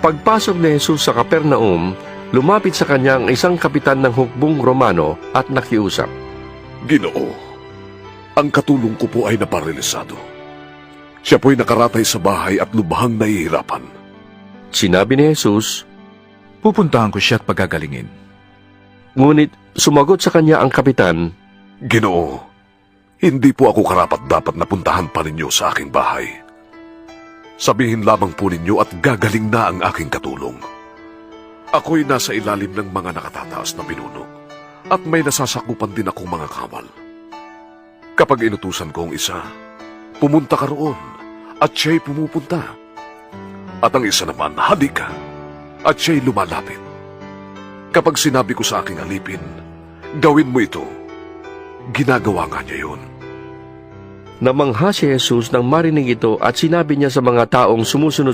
Pagpasok ni Jesus sa Capernaum, lumapit sa kanya ang isang kapitan ng hukbong Romano at nakiusap. Ginoo, ang katulong ko po ay naparalisado. Siya po'y nakaratay sa bahay at lubhang nahihirapan. Sinabi ni Jesus, Pupuntahan ko siya at pagagalingin. ngunit sumagot sa kanya ang kapitan, Ginoo, hindi po ako karapat-dapat na puntahan pa ninyo sa aking bahay. Sabihin lamang po ninyo at gagaling na ang aking katulong. Ako'y nasa ilalim ng mga nakatataas na pinuno at may nasasakupan din akong mga kawal. Kapag inutusan ko ang isa, pumunta ka roon at siya'y pumupunta. At ang isa naman, halika at siya'y lumalapit. Kapag sinabi ko sa aking alipin, gawin mo ito, ginagawa nga niya yun. namangha si Jesus nang marinig ito at sinabi niya sa mga taong sumusunod